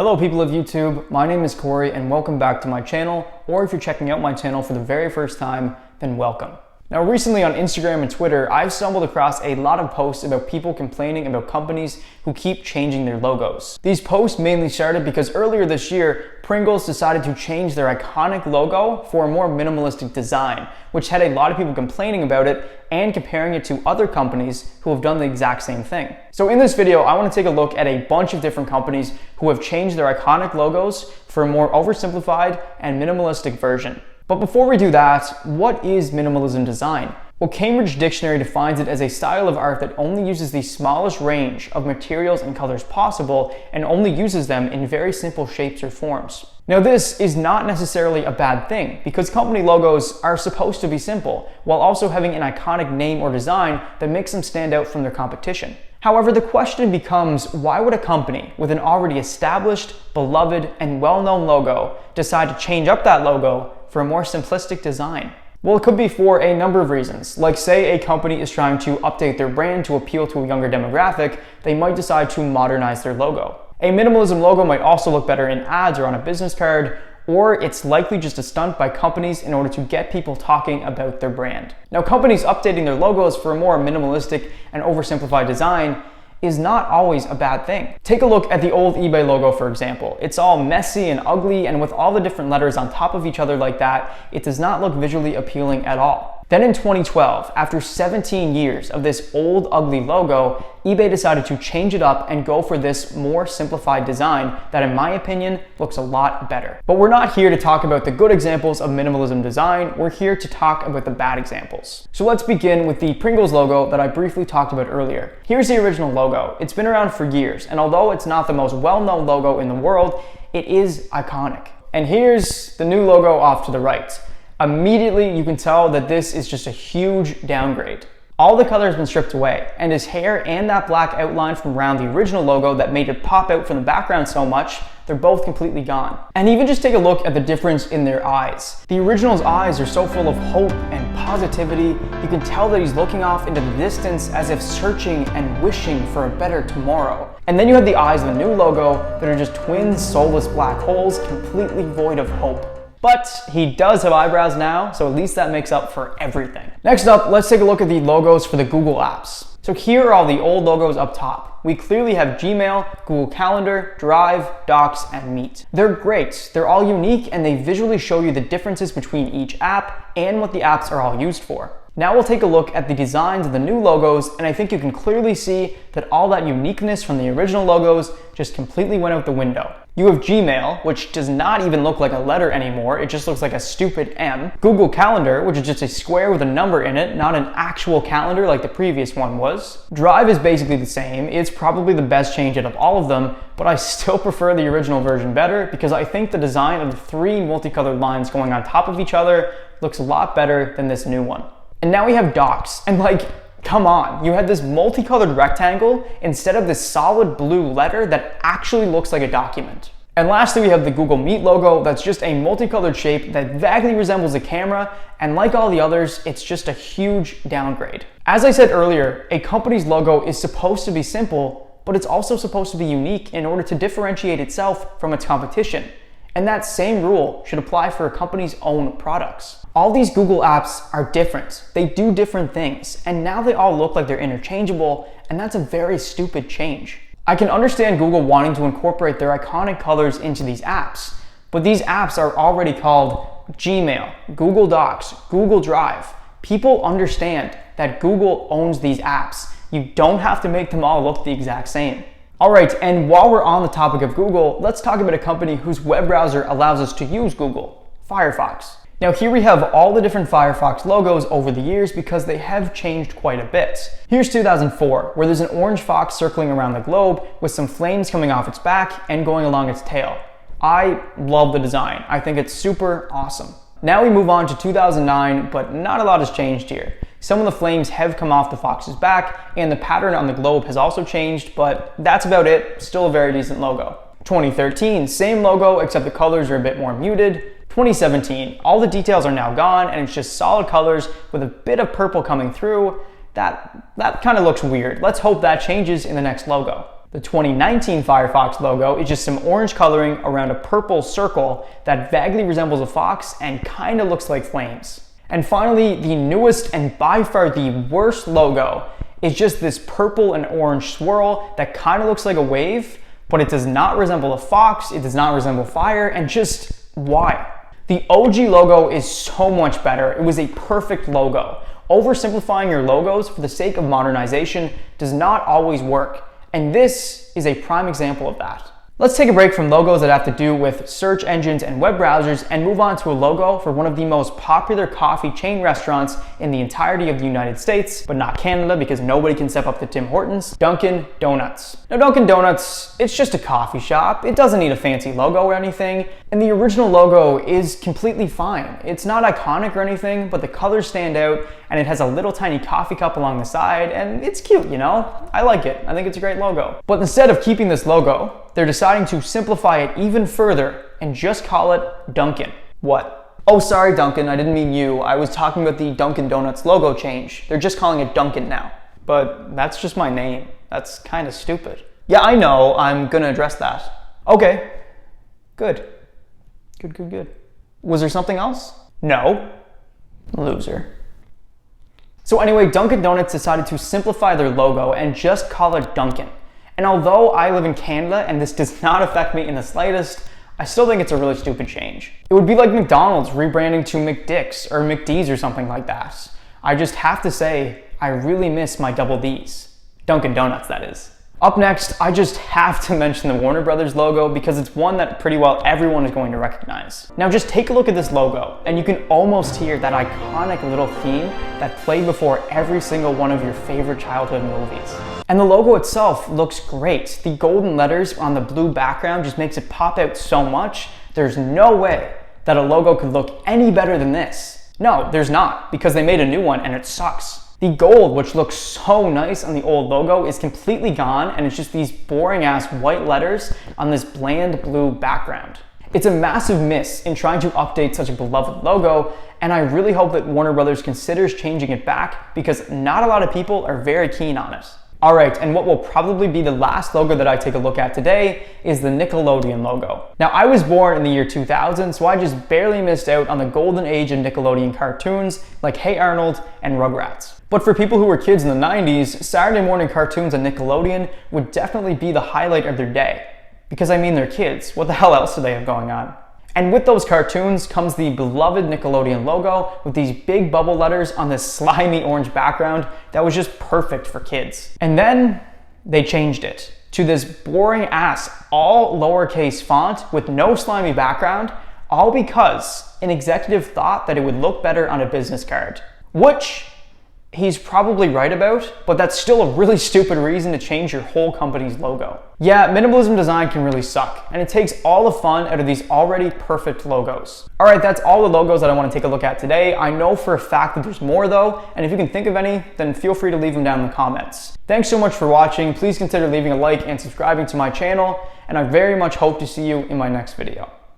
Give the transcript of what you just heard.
Hello people of YouTube, my name is Corey and welcome back to my channel, or if you're checking out my channel for the very first time, then welcome. Now recently on Instagram and Twitter, I've stumbled across a lot of posts about people complaining about companies who keep changing their logos. These posts mainly started because earlier this year, Pringles decided to change their iconic logo for a more minimalistic design, which had a lot of people complaining about it and comparing it to other companies who have done the exact same thing. So in this video, I want to take a look at a bunch of different companies who have changed their iconic logos for a more oversimplified and minimalistic version. But before we do that, what is minimalism design? Well, Cambridge Dictionary defines it as a style of art that only uses the smallest range of materials and colors possible and only uses them in very simple shapes or forms. Now this is not necessarily a bad thing because company logos are supposed to be simple while also having an iconic name or design that makes them stand out from their competition. However, the question becomes, why would a company with an already established, beloved, and well-known logo decide to change up that logo for a more simplistic design? Well, it could be for a number of reasons. Like say a company is trying to update their brand to appeal to a younger demographic, they might decide to modernize their logo. A minimalism logo might also look better in ads or on a business card, or it's likely just a stunt by companies in order to get people talking about their brand. Now, companies updating their logos for a more minimalistic and oversimplified design is not always a bad thing. Take a look at the old eBay logo, for example. It's all messy and ugly, and with all the different letters on top of each other like that, it does not look visually appealing at all. Then in 2012, after 17 years of this old ugly logo, eBay decided to change it up and go for this more simplified design that, in my opinion, looks a lot better. But we're not here to talk about the good examples of minimalism design, we're here to talk about the bad examples. So let's begin with the Pringles logo that I briefly talked about earlier. Here's the original logo. It's been around for years, and although it's not the most well-known logo in the world, it is iconic. And here's the new logo off to the right. Immediately, you can tell that this is just a huge downgrade. All the color has been stripped away, and his hair and that black outline from around the original logo that made it pop out from the background so much, they're both completely gone. And even just take a look at the difference in their eyes. The original's eyes are so full of hope and positivity, you can tell that he's looking off into the distance as if searching and wishing for a better tomorrow. And then you have the eyes of the new logo that are just twin soulless black holes, completely void of hope. But he does have eyebrows now, so at least that makes up for everything. Next up, let's take a look at the logos for the Google apps. So here are all the old logos up top. We clearly have Gmail, Google Calendar, Drive, Docs, and Meet. They're great. They're all unique and they visually show you the differences between each app and what the apps are all used for. Now we'll take a look at the designs of the new logos, and I think you can clearly see that all that uniqueness from the original logos just completely went out the window. You have Gmail, which does not even look like a letter anymore, it just looks like a stupid M. Google Calendar, which is just a square with a number in it, not an actual calendar like the previous one was. Drive is basically the same, it's probably the best change out of all of them, but I still prefer the original version better because I think the design of the three multicolored lines going on top of each other looks a lot better than this new one. And now we have Docs, and like, come on, you had this multicolored rectangle instead of this solid blue letter that actually looks like a document. And lastly, we have the Google Meet logo that's just a multicolored shape that vaguely resembles a camera, and like all the others, it's just a huge downgrade. As I said earlier, a company's logo is supposed to be simple, but it's also supposed to be unique in order to differentiate itself from its competition. And that same rule should apply for a company's own products. All these Google apps are different. They do different things, and now they all look like they're interchangeable, and that's a very stupid change. I can understand Google wanting to incorporate their iconic colors into these apps, but these apps are already called Gmail, Google Docs, Google Drive. People understand that Google owns these apps. You don't have to make them all look the exact same. Alright, and while we're on the topic of Google, let's talk about a company whose web browser allows us to use Google, Firefox. Now here we have all the different Firefox logos over the years because they have changed quite a bit. Here's 2004, where there's an orange fox circling around the globe with some flames coming off its back and going along its tail. I love the design. I think it's super awesome. Now we move on to 2009, but not a lot has changed here. Some of the flames have come off the fox's back, and the pattern on the globe has also changed, but that's about it. Still a very decent logo. 2013, same logo, except the colors are a bit more muted. 2017, all the details are now gone, and it's just solid colors with a bit of purple coming through. That kind of looks weird. Let's hope that changes in the next logo. The 2019 Firefox logo is just some orange coloring around a purple circle that vaguely resembles a fox and kind of looks like flames. And finally, the newest and by far the worst logo is just this purple and orange swirl that kind of looks like a wave, but it does not resemble a fox, it does not resemble fire, and just why? The OG logo is so much better. It was a perfect logo. Oversimplifying your logos for the sake of modernization does not always work, and this is a prime example of that. Let's take a break from logos that have to do with search engines and web browsers and move on to a logo for one of the most popular coffee chain restaurants in the entirety of the United States, but not Canada because nobody can step up to Tim Hortons, Dunkin Donuts. Now Dunkin Donuts, it's just a coffee shop. It doesn't need a fancy logo or anything, and the original logo is completely fine. It's not iconic or anything, but the colors stand out and it has a little tiny coffee cup along the side and it's cute, you know? I like it. I think it's a great logo. But instead of keeping this logo, they're deciding to simplify it even further and just call it Dunkin. What? Oh, sorry, Dunkin, I didn't mean you. I was talking about the Dunkin Donuts logo change. They're just calling it Dunkin now. But that's just my name. That's kind of stupid. Yeah, I know. I'm gonna address that. Okay. Good. Good. Was there something else? No. Loser. So anyway, Dunkin Donuts decided to simplify their logo and just call it Dunkin. And although I live in Canada and this does not affect me in the slightest, I still think it's a really stupid change. It would be like McDonald's rebranding to McDicks or McD's or something like that. I just have to say, I really miss my double D's. Dunkin Donuts, that is. Up next, I just have to mention the Warner Brothers logo because it's one that pretty well everyone is going to recognize. Now just take a look at this logo and you can almost hear that iconic little theme that played before every single one of your favorite childhood movies. And the logo itself looks great. The golden letters on the blue background just makes it pop out so much. There's no way that a logo could look any better than this. No, there's not, because they made a new one and it sucks. The gold, which looks so nice on the old logo, is completely gone and it's just these boring ass white letters on this bland blue background. It's a massive miss in trying to update such a beloved logo, and I really hope that Warner Brothers considers changing it back because not a lot of people are very keen on it. Alright, and what will probably be the last logo that I take a look at today is the Nickelodeon logo. Now, I was born in the year 2000, so I just barely missed out on the golden age of Nickelodeon cartoons like Hey Arnold and Rugrats. But for people who were kids in the 90s, Saturday morning cartoons on Nickelodeon would definitely be the highlight of their day. Because I mean, they're kids. What the hell else do they have going on? And with those cartoons comes the beloved Nickelodeon logo with these big bubble letters on this slimy orange background that was just perfect for kids. And then they changed it to this boring ass all lowercase font with no slimy background, all because an executive thought that it would look better on a business card. Which he's probably right about, but that's still a really stupid reason to change your whole company's logo. Yeah, minimalism design can really suck, and it takes all the fun out of these already perfect logos. Alright, that's all the logos that I want to take a look at today. I know for a fact that there's more though, and if you can think of any, then feel free to leave them down in the comments. Thanks so much for watching. Please consider leaving a like and subscribing to my channel, and I very much hope to see you in my next video.